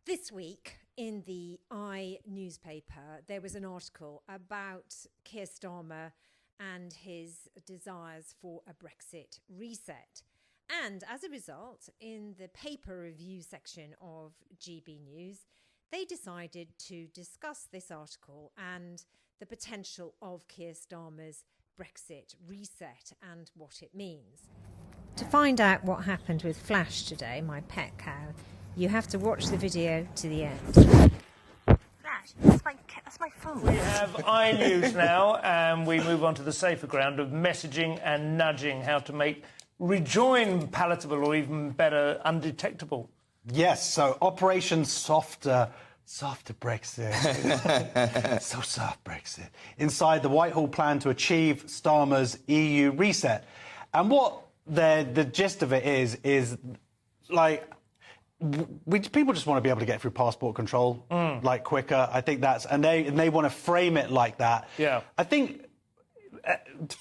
This week in the newspaper, there was an article about Keir Starmer and his desires for a Brexit reset. And as a result, in the paper review section of GB News, they decided to discuss this article and the potential of Keir Starmer's Brexit reset and what it means. To find out what happened with Flash today, my pet cow, you have to watch the video to the end. Flash, that's my phone. We have iNews now, and we move on to the safer ground of messaging and nudging, how to make rejoin palatable or even better, undetectable. Yes, so Operation Softer Brexit. So soft Brexit. Inside the Whitehall plan to achieve Starmer's EU reset. And what the gist of it is like, people just want to be able to get through passport control like quicker. I think that's, and they want to frame it like that. Yeah. I think,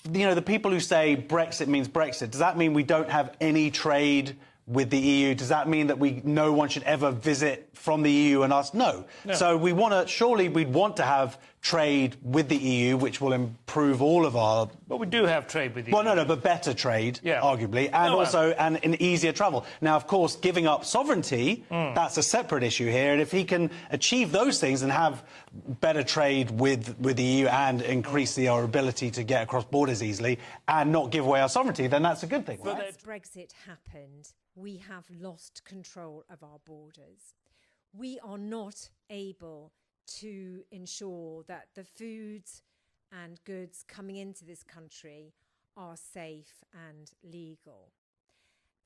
the people who say Brexit means Brexit, does that mean we don't have any trade with the EU? Does that mean that no one should ever visit from the EU and us? No. So we'd want to have trade with the EU, which will improve all of our... But we do have trade with the EU. Well, no, but better trade, arguably, and an easier travel. Now, of course, giving up sovereignty, that's a separate issue here. And if he can achieve those things and have better trade with the EU and increase our ability to get across borders easily and not give away our sovereignty, then that's a good thing, right? As Brexit happened, we have lost control of our borders. We are not able to ensure that the foods and goods coming into this country are safe and legal.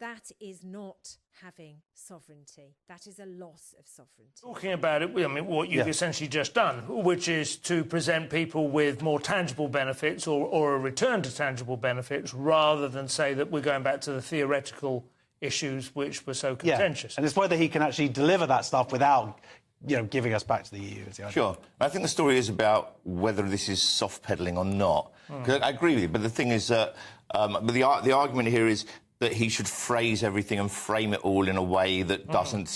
That is not having sovereignty. That is a loss of sovereignty. Talking about it, I mean, what you've essentially just done, which is to present people with more tangible benefits or a return to tangible benefits, rather than say that we're going back to the theoretical issues which were so contentious. And it's whether he can actually deliver that stuff without, giving us back to the EU. Sure. I think the story is about whether this is soft pedalling or not. I agree with you, but the thing is that the argument here is that he should phrase everything and frame it all in a way that doesn't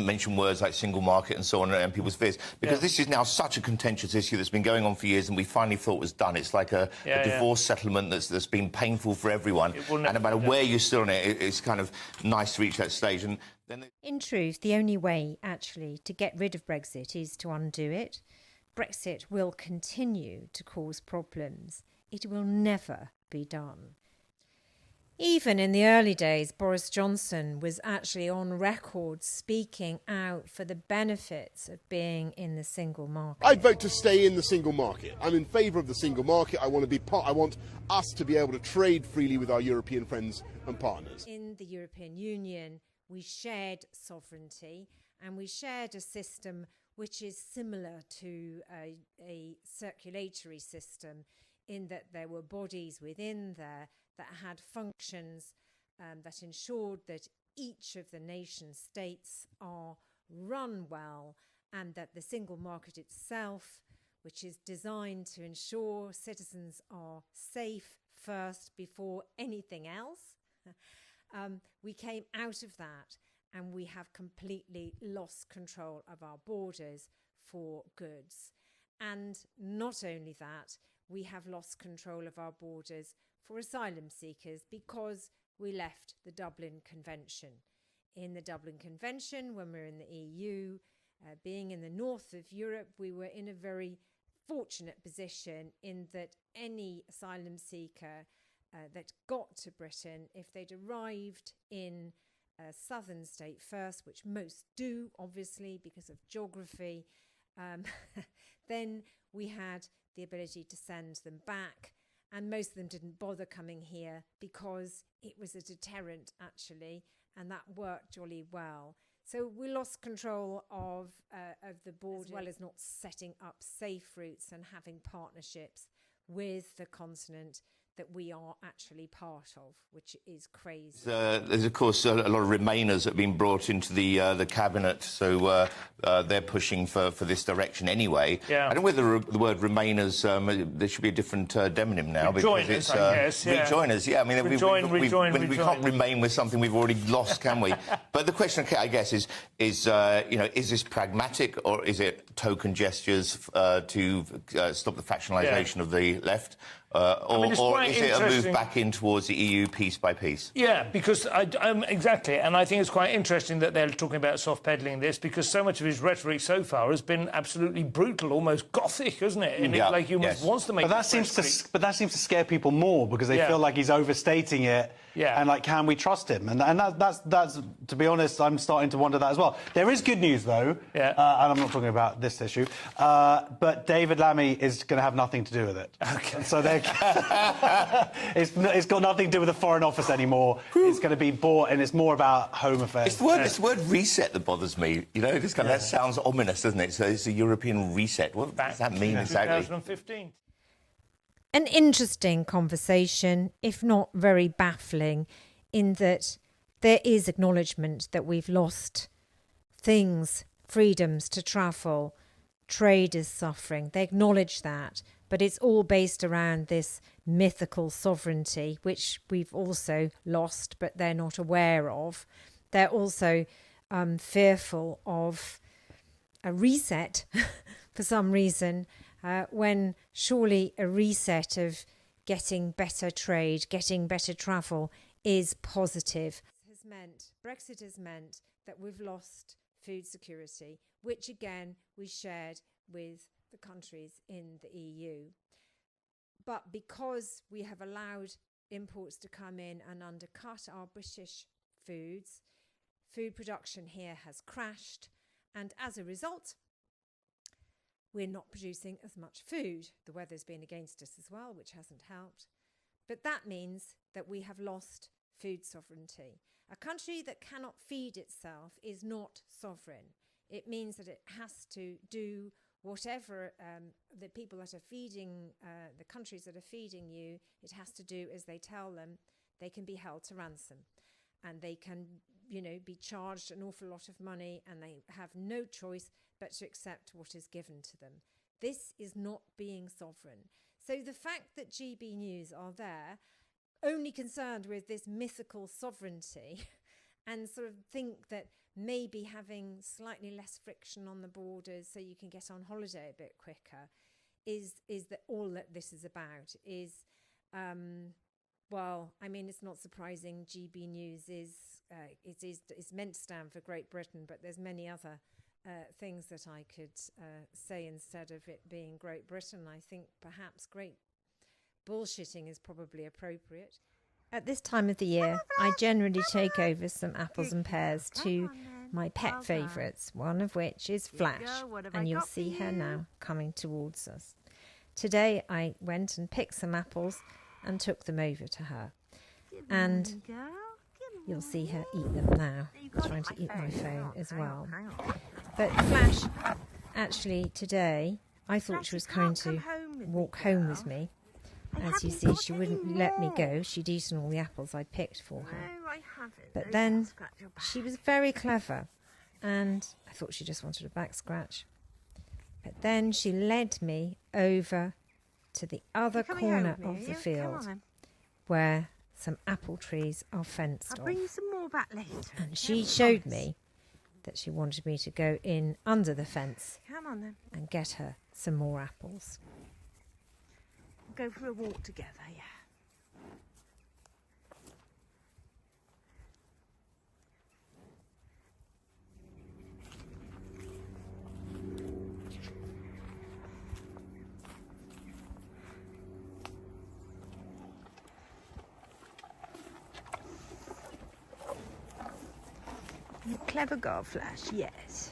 mention words like single market and so on and people's fears. Because this is now such a contentious issue that's been going on for years and we finally thought was done. It's like a divorce settlement that's been painful for everyone. And no matter where you're still on it, it's kind of nice to reach that stage. And then in truth, the only way, actually, to get rid of Brexit is to undo it. Brexit will continue to cause problems. It will never be done. Even in the early days, Boris Johnson was actually on record speaking out for the benefits of being in the single market. I'd vote to stay in the single market. I'm in favour of the single market. I want us to be able to trade freely with our European friends and partners. In the European Union, we shared sovereignty and we shared a system which is similar to a circulatory system, in that there were bodies within there that had functions that ensured that each of the nation states are run well, and that the single market itself, which is designed to ensure citizens are safe first before anything else, we came out of that and we have completely lost control of our borders for goods. And not only that, we have lost control of our borders for asylum seekers because we left the Dublin Convention. In the Dublin Convention, when we were in the EU, being in the north of Europe, we were in a very fortunate position in that any asylum seeker that got to Britain, if they'd arrived in a southern state first, which most do, obviously, because of geography, then we had the ability to send them back. And most of them didn't bother coming here because it was a deterrent, actually, and that worked jolly well. So we lost control of the border, as well as not setting up safe routes and having partnerships with the continent that we are actually part of, which is crazy. There's, of course, a lot of Remainers that have been brought into the cabinet, so they're pushing for this direction anyway. Yeah. I don't know whether the word Remainers, there should be a different demonym now. Rejoiners, because it's, I guess, yeah. Rejoiners, yeah. I mean, we can't remain with something we've already lost, can we? But the question, I guess, is this pragmatic, or is it token gestures to stop the factionalisation of the left? Or is it a move back in towards the EU piece by piece? Yeah, because exactly, and I think it's quite interesting that they're talking about soft pedalling this, because so much of his rhetoric so far has been absolutely brutal, almost gothic, isn't it? And yeah, like he wants to make. But that seems to scare people more because they feel like he's overstating it. Yeah. And like, can we trust him? And that's to be honest, I'm starting to wonder that as well. There is good news though, yeah. And I'm not talking about this issue, but David Lammy is going to have nothing to do with it. Okay. So it's got nothing to do with the Foreign Office anymore. It's going to be bought, and it's more about home affairs. It's the word reset that bothers me. You know, this that sounds ominous, doesn't it? So it's a European reset. What does that mean exactly? 2015. An interesting conversation, if not very baffling, in that there is acknowledgement that we've lost things, freedoms to travel, trade is suffering. They acknowledge that, but it's all based around this mythical sovereignty, which we've also lost, but they're not aware of. They're also fearful of a reset for some reason, when surely a reset of getting better trade, getting better travel is positive. Brexit has meant that we've lost food security, which again we shared with the countries in the EU. But because we have allowed imports to come in and undercut our British foods, food production here has crashed, and as a result, we're not producing as much food. The weather's been against us as well, which hasn't helped. But that means that we have lost food sovereignty. A country that cannot feed itself is not sovereign. It means that it has to do whatever the people that are feeding, the countries that are feeding you, it has to do as they tell them. They can be held to ransom, and they can, be charged an awful lot of money, and they have no choice but to accept what is given to them. This is not being sovereign. So the fact that GB News are there, only concerned with this mythical sovereignty, and sort of think that maybe having slightly less friction on the borders so you can get on holiday a bit quicker, is that all that this is about? Well, I mean, it's not surprising. GB News is meant to stand for Great Britain, but there's many other things that I could say instead of it being Great Britain. I think perhaps great bullshitting is probably appropriate. At this time of the year, I generally take over some apples and pears to my pet favourites, one of which is Flash, and you'll see her now coming towards us. Today I went and picked some apples and took them over to her, and you'll see her eat them now. Trying to eat my phone as well. But Flash, actually today, I thought she was going to walk home with me. As you see, she wouldn't let me go. She'd eaten all the apples I'd picked for her. But then she was very clever, and I thought she just wanted a back scratch. But then she led me over to the other corner of the field where some apple trees are fenced off. I'll bring you some more back later. And she showed me that she wanted me to go in under the fence and get her some more apples. Go for a walk together, yeah. You clever girl, Flash, yes.